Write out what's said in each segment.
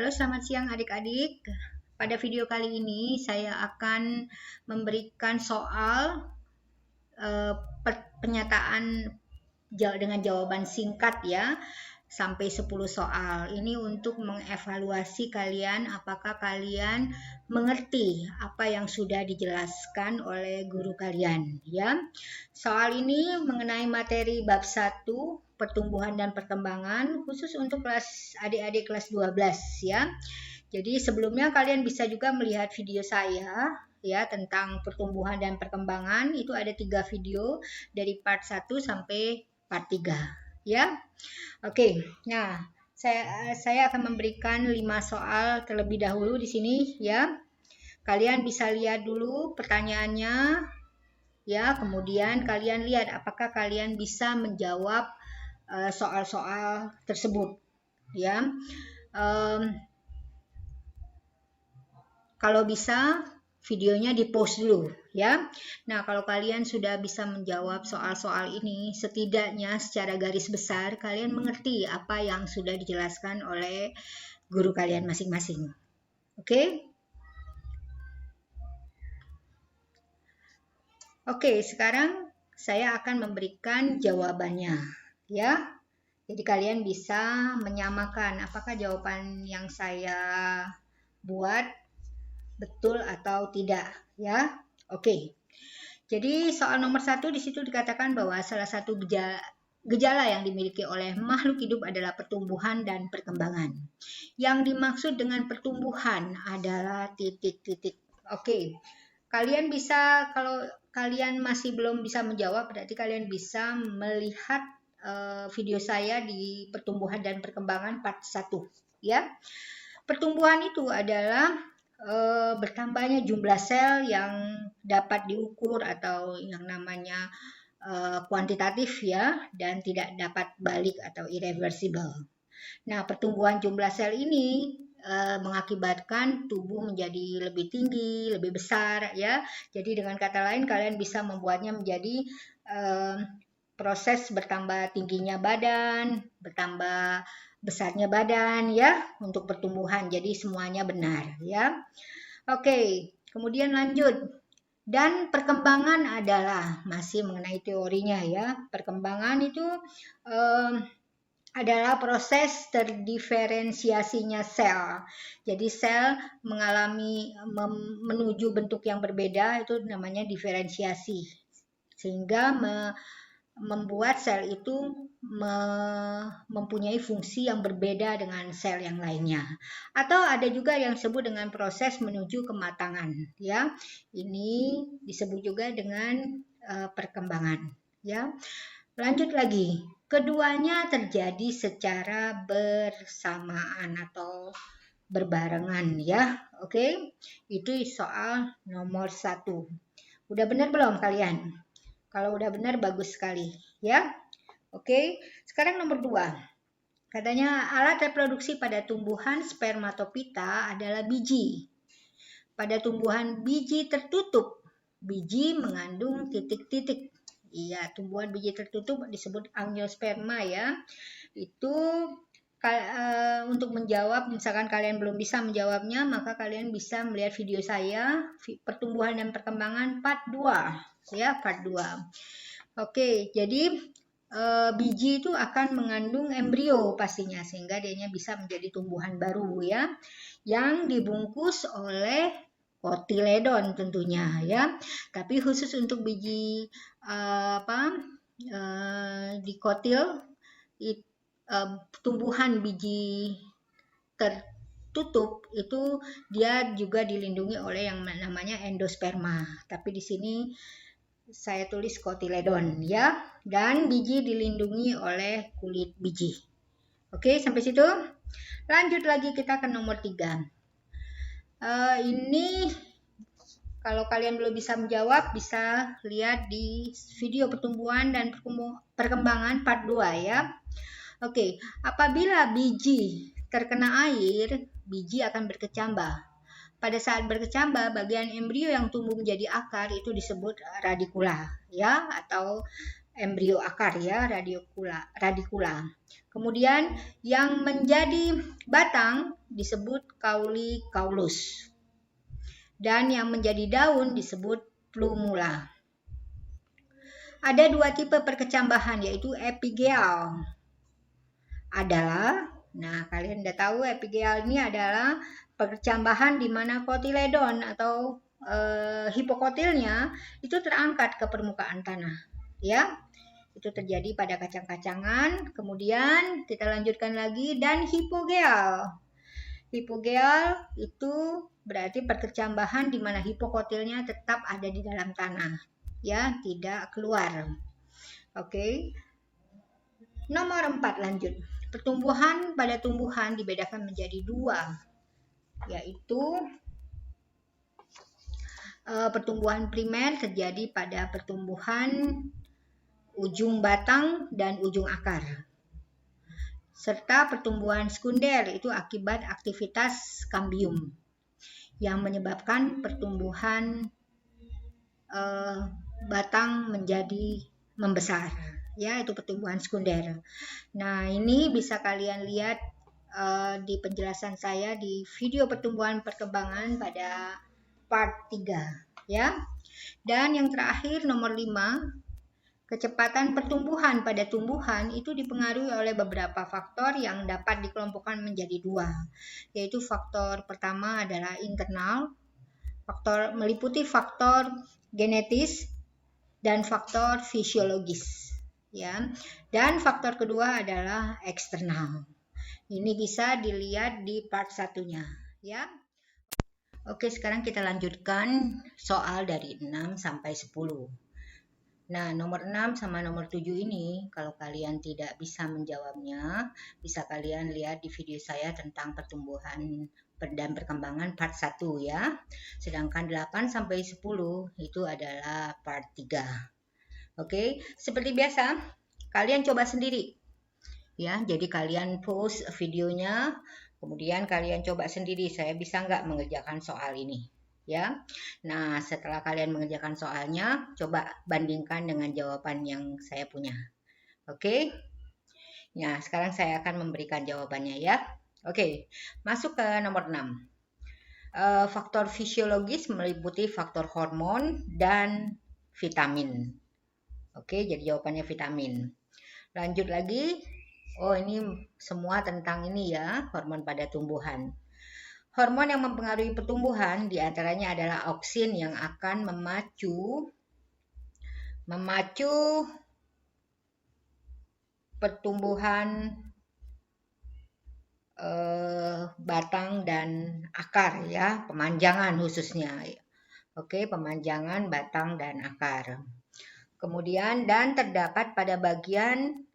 Halo, selamat siang adik-adik. Pada video kali ini saya akan memberikan soal penyataan dengan jawaban singkat ya, sampai 10 soal. Ini untuk mengevaluasi kalian apakah kalian mengerti apa yang sudah dijelaskan oleh guru kalian ya. Soal ini mengenai materi bab 1 pertumbuhan dan perkembangan khusus untuk kelas adik-adik kelas 12 ya. Jadi sebelumnya kalian bisa juga melihat video saya ya tentang pertumbuhan dan perkembangan. Itu ada 3 video dari part 1 sampai part 3 ya. Oke, nah saya akan memberikan 5 soal terlebih dahulu di sini ya. Kalian bisa lihat dulu pertanyaannya ya, kemudian kalian lihat apakah kalian bisa menjawab soal-soal tersebut ya. Kalau bisa videonya di pause dulu ya. Nah, kalau kalian sudah bisa menjawab soal-soal ini, setidaknya secara garis besar kalian mengerti apa yang sudah dijelaskan oleh guru kalian masing-masing. Oke? Oke, sekarang saya akan memberikan jawabannya ya. Jadi kalian bisa menyamakan apakah jawaban yang saya buat betul atau tidak ya. Oke. Jadi soal nomor 1 di situ dikatakan bahwa salah satu gejala yang dimiliki oleh makhluk hidup adalah pertumbuhan dan perkembangan. Yang dimaksud dengan pertumbuhan adalah titik-titik. Oke. Kalian bisa, kalau kalian masih belum bisa menjawab, berarti kalian bisa melihat video saya di pertumbuhan dan perkembangan part 1 ya. Pertumbuhan itu adalah bertambahnya jumlah sel yang dapat diukur atau yang namanya kuantitatif ya, dan tidak dapat balik atau irreversible. Nah, pertumbuhan jumlah sel ini mengakibatkan tubuh menjadi lebih tinggi, lebih besar ya. Jadi dengan kata lain kalian bisa membuatnya menjadi proses bertambah tingginya badan, bertambah besarnya badan ya untuk pertumbuhan. Jadi semuanya benar ya. Oke, kemudian lanjut. Dan perkembangan adalah masih mengenai teorinya ya. Perkembangan itu adalah proses terdiferensiasinya sel. Jadi sel mengalami menuju bentuk yang berbeda, itu namanya diferensiasi. Sehingga membuat sel itu mempunyai fungsi yang berbeda dengan sel yang lainnya. Atau ada juga yang disebut dengan proses menuju kematangan ya. Ini disebut juga dengan perkembangan ya. Lanjut lagi. Keduanya terjadi secara bersamaan atau berbarengan ya. Oke. Itu soal nomor 1. Udah benar belum kalian? Kalau udah benar bagus sekali ya. Oke, sekarang nomor 2. Katanya alat reproduksi pada tumbuhan spermatopita adalah biji. Pada tumbuhan biji tertutup, biji mengandung titik-titik. Iya, tumbuhan biji tertutup disebut angiosperma ya. Itu untuk menjawab, misalkan kalian belum bisa menjawabnya, maka kalian bisa melihat video saya pertumbuhan dan perkembangan part 2 ya, part 2. Oke, jadi biji itu akan mengandung embrio pastinya, sehingga dianya bisa menjadi tumbuhan baru ya, yang dibungkus oleh kotiledon tentunya ya. Tapi khusus untuk biji dikotil, tumbuhan biji tertutup itu dia juga dilindungi oleh yang namanya endosperma. Tapi di sini saya tulis kotiledon ya, dan biji dilindungi oleh kulit biji. Oke, sampai situ. Lanjut lagi kita ke nomor 3. Ini kalau kalian belum bisa menjawab, bisa lihat di video pertumbuhan dan perkembangan part 2 ya. Oke, apabila biji terkena air, biji akan berkecambah. Pada saat berkecambah, bagian embrio yang tumbuh menjadi akar itu disebut radikula ya, atau embrio akar ya, radikula. Kemudian yang menjadi batang disebut caulus. Dan yang menjadi daun disebut plumula. Ada dua tipe perkecambahan, yaitu epigeal. Kalian udah tahu epigeal ini adalah perkecambahan di mana kotiledon atau hipokotilnya itu terangkat ke permukaan tanah, ya. Itu terjadi pada kacang-kacangan. Kemudian kita lanjutkan lagi, dan hipogeal. Hipogeal itu berarti perkecambahan di mana hipokotilnya tetap ada di dalam tanah, ya, tidak keluar. Oke. Nomor 4 lanjut. Pertumbuhan pada tumbuhan dibedakan menjadi dua, yaitu pertumbuhan primer terjadi pada pertumbuhan ujung batang dan ujung akar. Serta pertumbuhan sekunder itu akibat aktivitas kambium yang menyebabkan pertumbuhan batang menjadi membesar, ya, itu pertumbuhan sekunder. Nah, ini bisa kalian lihat di penjelasan saya di video pertumbuhan perkembangan pada part 3, ya. Dan yang terakhir nomor 5, kecepatan pertumbuhan pada tumbuhan itu dipengaruhi oleh beberapa faktor yang dapat dikelompokkan menjadi dua, yaitu faktor pertama adalah internal, meliputi faktor genetis dan faktor fisiologis, ya. Dan faktor kedua adalah eksternal. Ini bisa dilihat di part 1-nya, ya. Oke, sekarang kita lanjutkan soal dari 6 sampai 10. Nah, nomor 6 sama nomor 7 ini, kalau kalian tidak bisa menjawabnya, bisa kalian lihat di video saya tentang pertumbuhan dan perkembangan part 1, ya. Sedangkan 8 sampai 10 itu adalah part 3. Oke, seperti biasa, kalian coba sendiri. Ya, jadi kalian post videonya, kemudian kalian coba sendiri, saya bisa nggak mengerjakan soal ini. Ya, nah setelah kalian mengerjakan soalnya, coba bandingkan dengan jawaban yang saya punya. Oke, nah sekarang saya akan memberikan jawabannya ya. Oke, masuk ke nomor 6. Faktor fisiologis meliputi faktor hormon dan vitamin. Oke, jadi jawabannya vitamin. Lanjut lagi, ini semua tentang ini ya, hormon pada tumbuhan. Hormon yang mempengaruhi pertumbuhan diantaranya adalah auksin yang akan memacu pertumbuhan batang dan akar ya, pemanjangan khususnya. Oke, pemanjangan batang dan akar. Kemudian dan terdapat pada bagian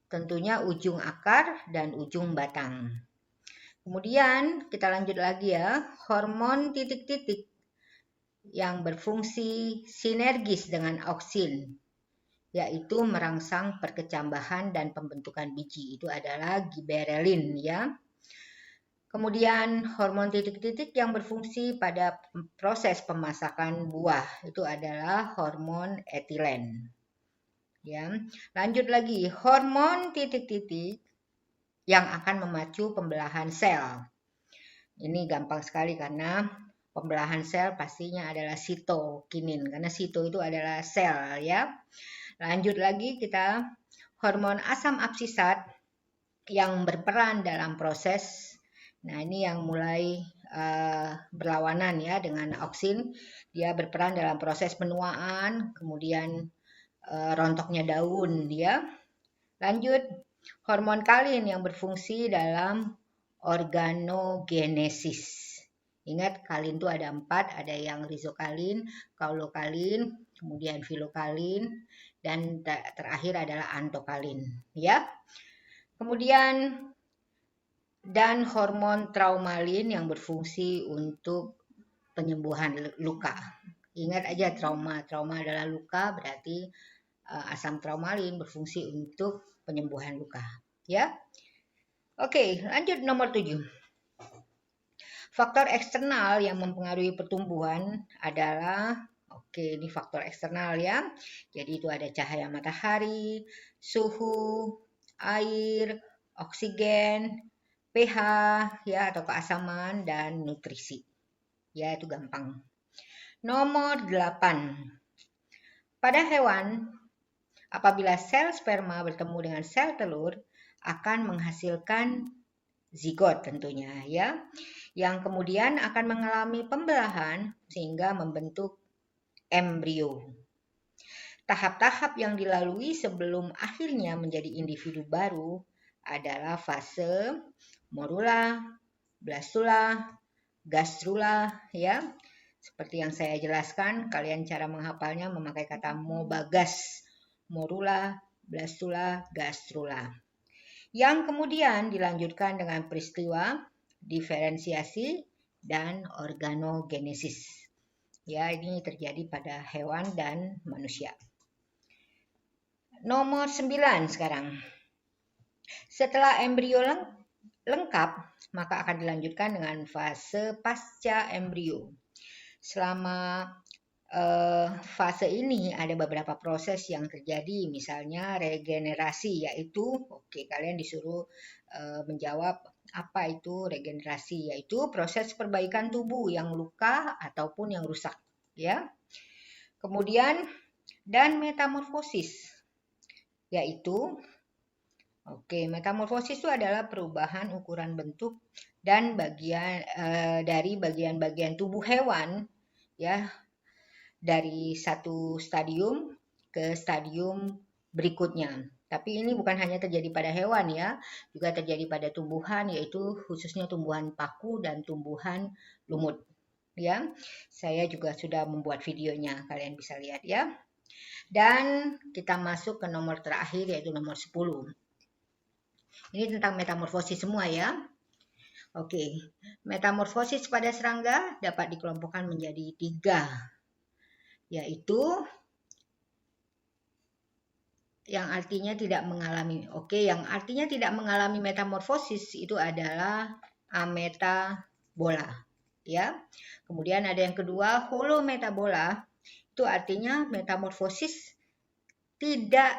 tentunya ujung akar dan ujung batang. Kemudian kita lanjut lagi ya, hormon titik-titik yang berfungsi sinergis dengan auksin, yaitu merangsang perkecambahan dan pembentukan biji, itu adalah giberelin ya. Kemudian hormon titik-titik yang berfungsi pada proses pemasakan buah, itu adalah hormon etilen. Ya, lanjut lagi, hormon titik-titik yang akan memacu pembelahan sel. Ini gampang sekali karena pembelahan sel pastinya adalah sitokinin, karena sito itu adalah sel ya. Lanjut lagi kita, hormon asam absisat yang berperan dalam proses, nah ini yang mulai berlawanan ya dengan auksin, dia berperan dalam proses penuaan, kemudian rontoknya daun ya. Lanjut, hormon kalin yang berfungsi dalam organogenesis. Ingat, kalin itu ada 4, ada yang rizokalin, kaulokalin, kemudian filokalin, dan terakhir adalah antokalin. Ya. Kemudian, dan hormon traumalin yang berfungsi untuk penyembuhan luka. Ingat aja, trauma adalah luka, berarti asam traumalin berfungsi untuk penyembuhan luka, ya. Oke, lanjut nomor 7. Faktor eksternal yang mempengaruhi pertumbuhan adalah Oke, ini faktor eksternal ya. Jadi itu ada cahaya matahari, suhu, air, oksigen, pH ya atau keasaman dan nutrisi. Ya, itu gampang. Nomor 8. Pada hewan, apabila sel sperma bertemu dengan sel telur akan menghasilkan zigot tentunya ya, yang kemudian akan mengalami pembelahan sehingga membentuk embrio. Tahap-tahap yang dilalui sebelum akhirnya menjadi individu baru adalah fase morula, blastula, gastrula ya. Seperti yang saya jelaskan, kalian cara menghafalnya memakai kata mobagas, morula, blastula, gastrula. Yang kemudian dilanjutkan dengan peristiwa diferensiasi dan organogenesis. Ya, ini terjadi pada hewan dan manusia. Nomor 9 sekarang. Setelah embrio lengkap, maka akan dilanjutkan dengan fase pasca embrio. Selama fase ini ada beberapa proses yang terjadi, misalnya regenerasi, yaitu kalian disuruh menjawab apa itu regenerasi, yaitu proses perbaikan tubuh yang luka ataupun yang rusak ya. Kemudian dan metamorfosis, yaitu metamorfosis itu adalah perubahan ukuran bentuk dan bagian dari bagian-bagian tubuh hewan ya, dari satu stadium ke stadium berikutnya. Tapi ini bukan hanya terjadi pada hewan ya, juga terjadi pada tumbuhan, yaitu khususnya tumbuhan paku dan tumbuhan lumut. Ya, saya juga sudah membuat videonya, kalian bisa lihat ya. Dan kita masuk ke nomor terakhir, yaitu nomor 10. Ini tentang metamorfosis semua ya. Oke, metamorfosis pada serangga dapat dikelompokkan menjadi 3. Yaitu yang artinya tidak mengalami. Yang artinya tidak mengalami metamorfosis itu adalah ametabola, ya. Kemudian ada yang kedua, holometabola. Itu artinya metamorfosis tidak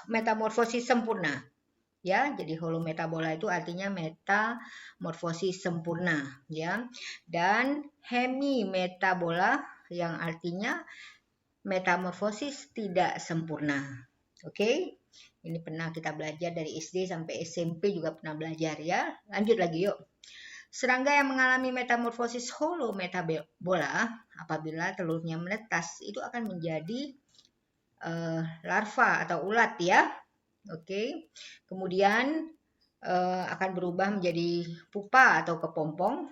metamorfosis sempurna. Ya, jadi holometabola itu artinya metamorfosis sempurna, ya. Dan hemimetabola yang artinya metamorfosis tidak sempurna. Oke? Ini pernah kita belajar dari SD sampai SMP juga pernah belajar ya. Lanjut lagi yuk. Serangga yang mengalami metamorfosis holometabola apabila telurnya menetas itu akan menjadi larva atau ulat ya. Oke. Kemudian akan berubah menjadi pupa atau kepompong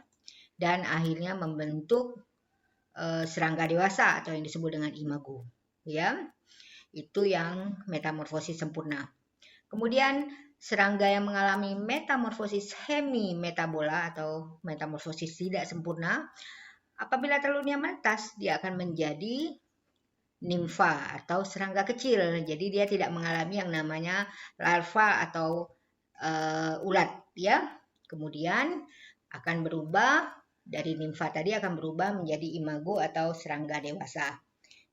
dan akhirnya membentuk serangga dewasa atau yang disebut dengan imago ya. Itu yang metamorfosis sempurna. Kemudian serangga yang mengalami metamorfosis hemimetabola atau metamorfosis tidak sempurna, apabila telurnya menetas dia akan menjadi nimfa atau serangga kecil. Jadi dia tidak mengalami yang namanya larva atau ulat ya. Kemudian akan berubah dari nimfa tadi akan berubah menjadi imago atau serangga dewasa.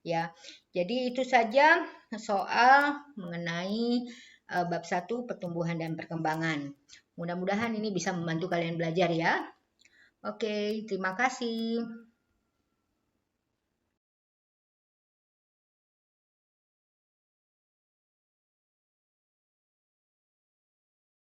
Ya. Jadi itu saja soal mengenai bab 1 pertumbuhan dan perkembangan. Mudah-mudahan ini bisa membantu kalian belajar ya. Oke, terima kasih.